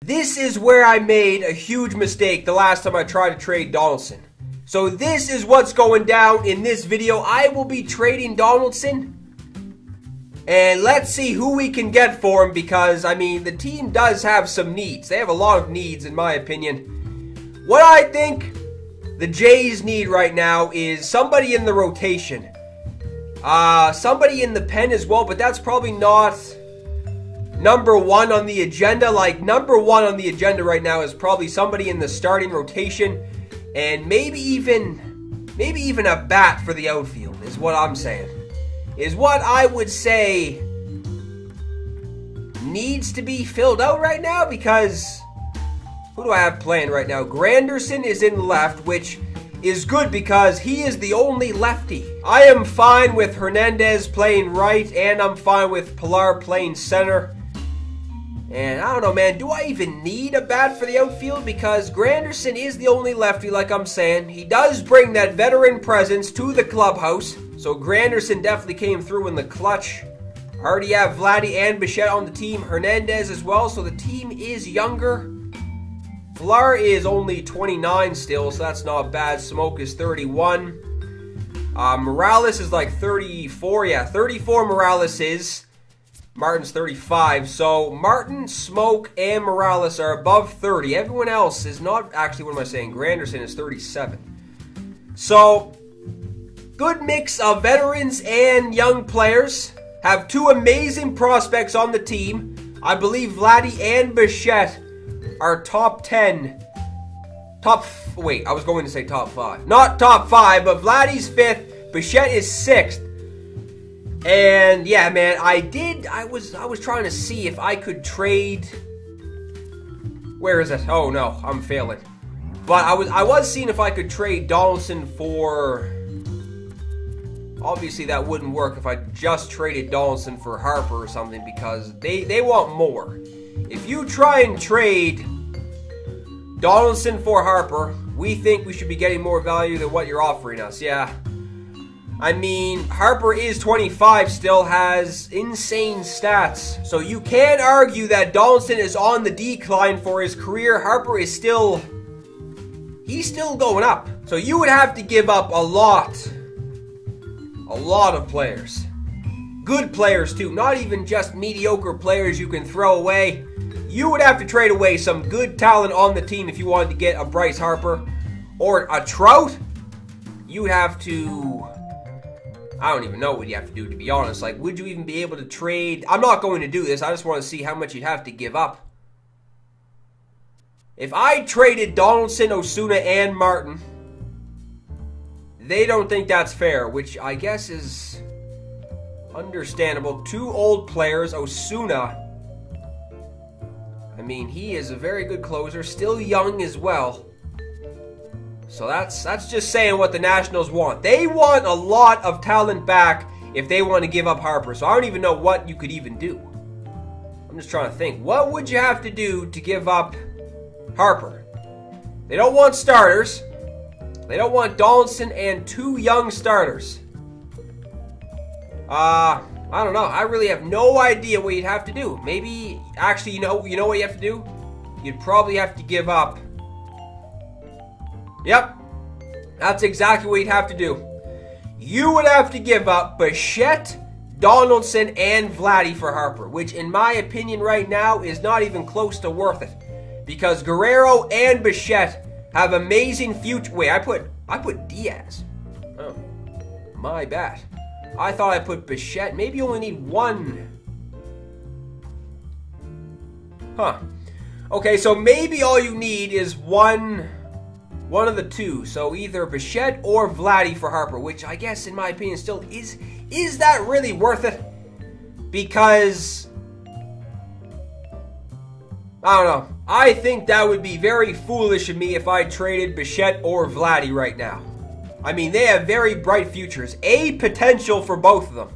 This is where I made a huge mistake the last time I tried to trade Donaldson. So this is what's going down in this video. I will be trading Donaldson. And let's see who we can get for him because, I mean, the team does have some needs. They have a lot of needs, in my opinion. What I think the Jays need right now is somebody in the rotation. Somebody in the pen as well, but that's probably not number one on the agenda. Like, number one on the agenda right now is probably somebody in the starting rotation. And maybe even a bat for the outfield is what I'm saying. Is what I would say needs to be filled out right now because who do I have playing right now? Granderson is in left, which is good because he is the only lefty. I am fine with Hernandez playing right, and I'm fine with Pilar playing center. And I don't know, man, do I even need a bat for the outfield? Because Granderson is the only lefty, like I'm saying. He does bring that veteran presence to the clubhouse. So Granderson definitely came through in the clutch. I already have Vladdy and Bichette on the team. Hernandez as well, so the team is younger. Pilar is only 29 still, so that's not bad. Smoke is 31. Morales is like 34. Yeah, 34 Morales is. Martin's 35. So Martin, Smoke, and Morales are above 30. Everyone else is not. Actually, what am I saying? Granderson is 37. So, good mix of veterans and young players. Have two amazing prospects on the team. I believe Vladdy and Bichette are top 10. Wait, I was going to say top 5. Not top 5, but Vladdy's 5th. Bichette is 6th. And yeah, man, I was trying to see if I could trade. Where is it? Oh no, I'm failing. But I was seeing if I could trade Donaldson for. Obviously that wouldn't work if I just traded Donaldson for Harper or something because they want more. If you try and trade Donaldson for Harper, we think we should be getting more value than what you're offering us. Yeah. I mean, Harper is 25, still has insane stats. So you can argue that Donaldson is on the decline for his career. Harper is still. He's still going up. So you would have to give up a lot of players. Good players too, not even just mediocre players you can throw away. You would have to trade away some good talent on the team if you wanted to get a Bryce Harper or a Trout. You have to. I don't even know what you have to do, to be honest. Like, would you even be able to trade? I'm not going to do this. I just want to see how much you'd have to give up. If I traded Donaldson, Osuna, and Martin, they don't think that's fair, which I guess is understandable. Two old players, Osuna. I mean, he is a very good closer, still young as well. So that's just saying what the Nationals want. They want a lot of talent back if they want to give up Harper. So I don't even know what you could even do. I'm just trying to think. What would you have to do to give up Harper? They don't want starters. They don't want Donaldson and two young starters. I don't know. I really have no idea what you'd have to do. Maybe, actually, you know what you have to do? You'd probably have to give up. Yep, that's exactly what you'd have to do. You would have to give up Bichette, Donaldson, and Vladdy for Harper, which in my opinion right now is not even close to worth it. Because Guerrero and Bichette have amazing future. Wait, I put Diaz. Oh, my bad. I thought I put Bichette. Maybe you only need one. Huh. Okay, so maybe all you need is one of the two. So either Bichette or Vladdy for Harper, which I guess in my opinion still is that really worth it? Because I don't know. I think that would be very foolish of me if I traded Bichette or Vladdy right now. I mean, they have very bright futures. A potential for both of them.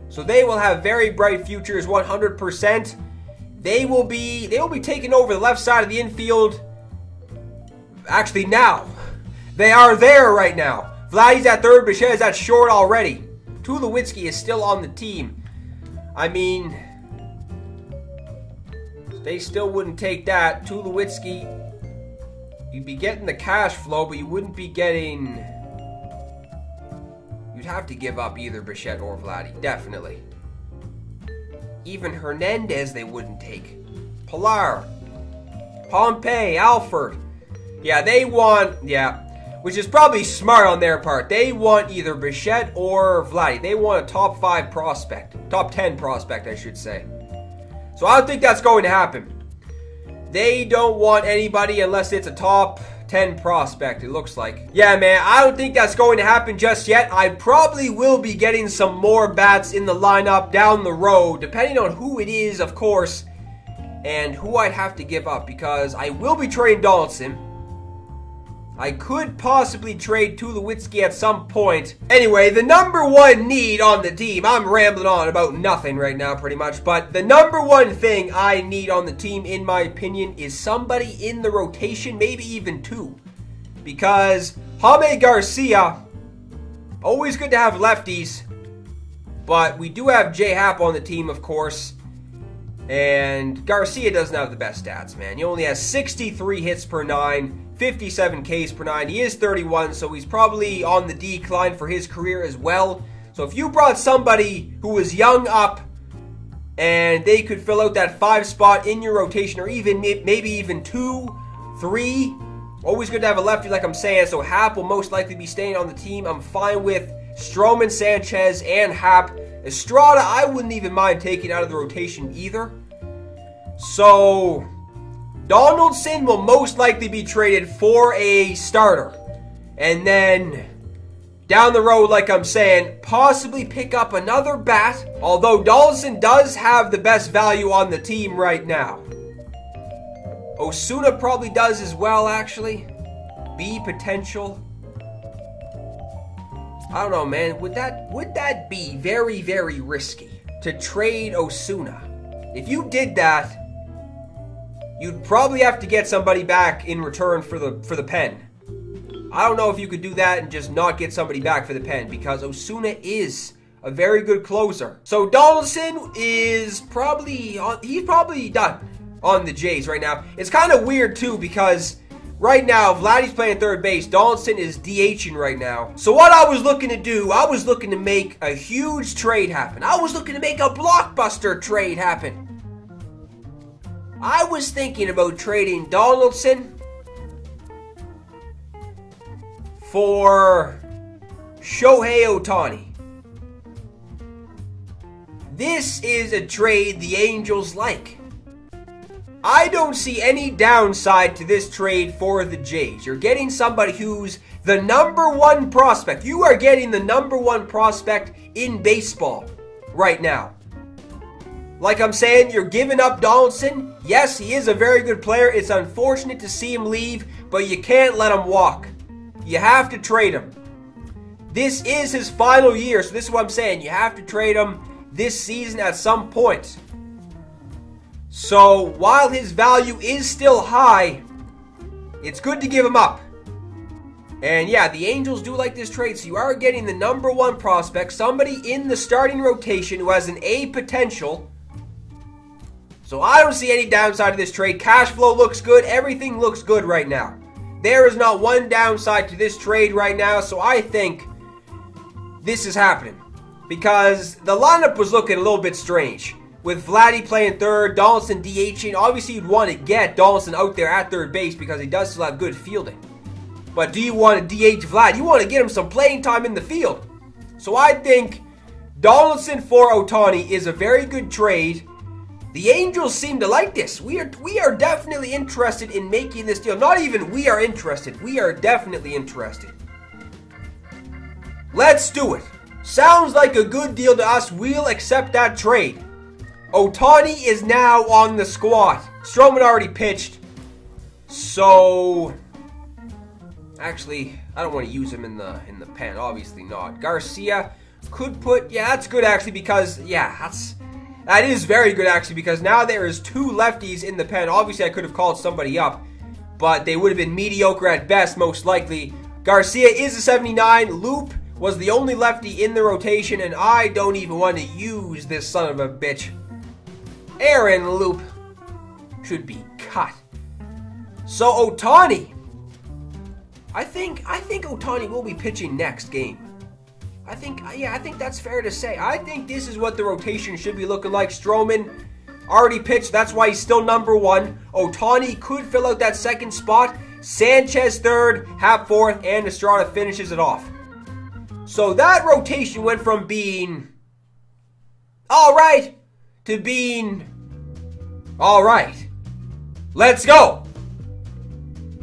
So they will have very bright futures, 100%. They will be taking over the left side of the infield. Actually, now. They are there right now. Vladdy's at third, Bichette is at short already. Tulowitzki is still on the team. I mean, They still wouldn't take that. Tulowitzki, you'd be getting the cash flow, but you wouldn't be getting... You'd have to give up either Bichette or Vladdy, definitely. Even Hernandez they wouldn't take. Pilar, Pompey, Alford. Yeah, they want... Yeah. Which is probably smart on their part. They want either Bichette or Vladdy. They want a top 5 prospect. Top 10 prospect, I should say. So I don't think that's going to happen. They don't want anybody unless it's a top 10 prospect, it looks like. Yeah, man, I don't think that's going to happen just yet. I probably will be getting some more bats in the lineup down the road, depending on who it is, of course, and who I'd have to give up, because I will be trading Donaldson. I could possibly trade Tulowitzki at some point. Anyway, the number one need on the team, I'm rambling on about nothing right now pretty much, but the number one thing I need on the team, in my opinion, is somebody in the rotation, maybe even 2. Because Jaime Garcia, always good to have lefties, but we do have J-Happ on the team, of course. And Garcia doesn't have the best stats, man. He only has 63 hits per 9, 57 Ks per 9. He is 31, so he's probably on the decline for his career as well. So if you brought somebody who was young up and they could fill out that 5 spot in your rotation, or even maybe even 2, 3, always good to have a lefty like I'm saying. So Happ will most likely be staying on the team. I'm fine with Stroman, Sanchez, and Happ. Estrada, I wouldn't even mind taking out of the rotation either. So Donaldson will most likely be traded for a starter. And then down the road, like I'm saying, possibly pick up another bat. Although Donaldson does have the best value on the team right now. Osuna probably does as well, actually. B potential. I don't know, man. Would that be very, very risky to trade Osuna? If you did that, you'd probably have to get somebody back in return for the pen. I don't know if you could do that and just not get somebody back for the pen, because Osuna is a very good closer. So Donaldson is probably done on the Jays right now. It's kind of weird too, because right now Vladdy's playing third base. Donaldson is DHing right now. So what I was looking to do, I was looking to make a huge trade happen. I was looking to make a blockbuster trade happen. I was thinking about trading Donaldson for Shohei Ohtani. This is a trade the Angels like. I don't see any downside to this trade for the Jays. You're getting somebody who's the number 1 prospect. You are getting the number 1 prospect in baseball right now. Like I'm saying, you're giving up Donaldson. Yes, he is a very good player. It's unfortunate to see him leave, but you can't let him walk. You have to trade him. This is his final year, so this is what I'm saying. You have to trade him this season at some point. So, while his value is still high, it's good to give him up. And yeah, the Angels do like this trade, so you are getting the number 1 prospect, somebody in the starting rotation who has an A potential. So I don't see any downside to this trade. Cash flow looks good. Everything looks good right now. There is not one downside to this trade right now, so I think this is happening. Because the lineup was looking a little bit strange. With Vladdy playing third, Donaldson DHing. Obviously, you'd want to get Donaldson out there at third base because he does still have good fielding. But do you want to DH Vlad? You want to get him some playing time in the field. So I think Donaldson for Ohtani is a very good trade. The Angels seem to like this. We are definitely interested in making this deal. Not even we are interested. We are definitely interested. Let's do it. Sounds like a good deal to us. We'll accept that trade. Ohtani is now on the squad. Stroman already pitched. So, actually, I don't want to use him in the pen. Obviously not. Garcia could put. Yeah, that's good actually because that is very good actually because now there is 2 lefties in the pen. Obviously, I could have called somebody up, but they would have been mediocre at best, most likely. Garcia is a 79. Loop was the only lefty in the rotation, and I don't even want to use this son of a bitch. Aaron Loop. should be cut. So Ohtani, I think Ohtani will be pitching next game. I think that's fair to say. I think this is what the rotation should be looking like. Stroman already pitched, that's why he's still number one. Ohtani could fill out that second spot. Sanchez third, Happ fourth, and Estrada finishes it off. So that rotation went from being alright to being alright. Let's go!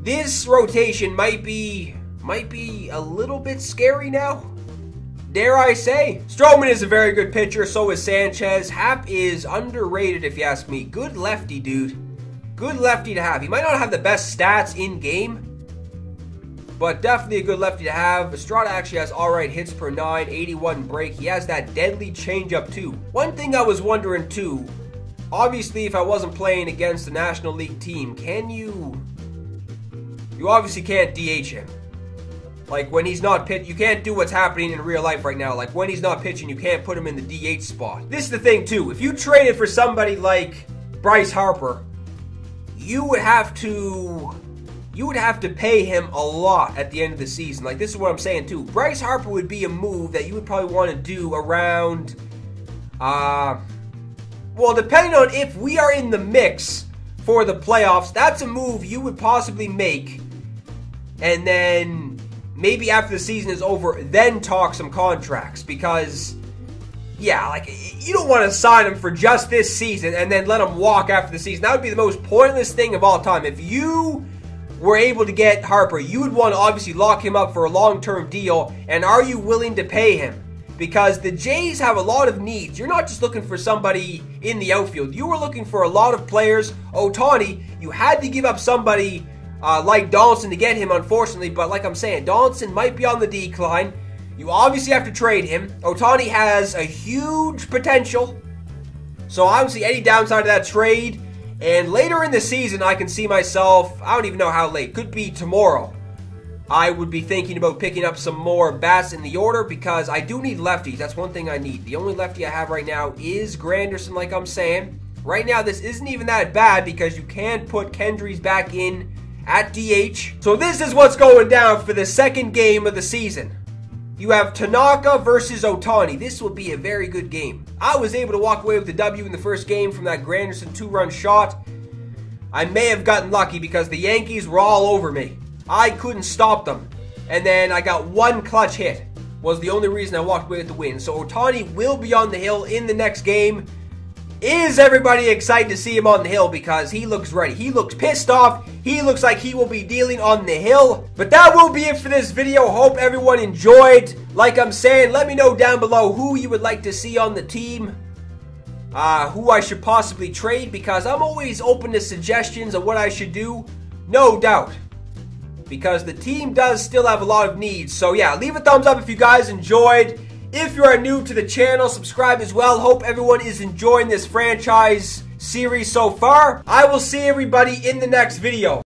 This rotation might be a little bit scary now. Dare I say? Stroman is a very good pitcher, so is Sanchez. Happ is underrated if you ask me. Good lefty, dude. Good lefty to have. He might not have the best stats in game, but definitely a good lefty to have. Estrada actually has alright hits per 9, 81 break. He has that deadly changeup too. One thing I was wondering too, obviously if I wasn't playing against the National League team, you obviously can't DH him. Like when he's not pitching, you can't do what's happening in real life right now. Like when he's not pitching, you can't put him in the DH spot. This is the thing too. If you traded for somebody like Bryce Harper, you would have to pay him a lot at the end of the season. Like this is what I'm saying too. Bryce Harper would be a move that you would probably want to do around, well, depending on if we are in the mix for the playoffs, that's a move you would possibly make, and then maybe after the season is over, then talk some contracts. Because, yeah, like, you don't want to sign him for just this season and then let him walk after the season. That would be the most pointless thing of all time. If you were able to get Harper, you would want to obviously lock him up for a long-term deal. And are you willing to pay him? Because the Jays have a lot of needs. You're not just looking for somebody in the outfield. You were looking for a lot of players. Ohtani, you had to give up somebody like Donaldson to get him, unfortunately. But like I'm saying, Donaldson might be on the decline. You obviously have to trade him. Ohtani has a huge potential. So obviously any downside of that trade. And later in the season, I can see myself, I don't even know how late. Could be tomorrow. I would be thinking about picking up some more bats in the order because I do need lefties. That's one thing I need. The only lefty I have right now is Granderson, like I'm saying. Right now, this isn't even that bad because you can put Kendrys back in at DH. So this is what's going down for the second game of the season. You have Tanaka versus Ohtani. This will be a very good game. I was able to walk away with the W in the first game from that Granderson 2-run shot. I may have gotten lucky because the Yankees were all over me. I couldn't stop them. And then I got one clutch hit. Was the only reason I walked away with the win. So Ohtani will be on the hill in the next game. Is everybody excited to see him on the hill? Because he looks ready. He looks pissed off. He looks like he will be dealing on the hill. But that will be it for this video. Hope everyone enjoyed. Like I'm saying, let me know down below who you would like to see on the team. Who I should possibly trade. Because I'm always open to suggestions of what I should do. No doubt. Because the team does still have a lot of needs. So yeah, leave a thumbs up if you guys enjoyed. If you are new to the channel, subscribe as well. Hope everyone is enjoying this franchise series so far. I will see everybody in the next video.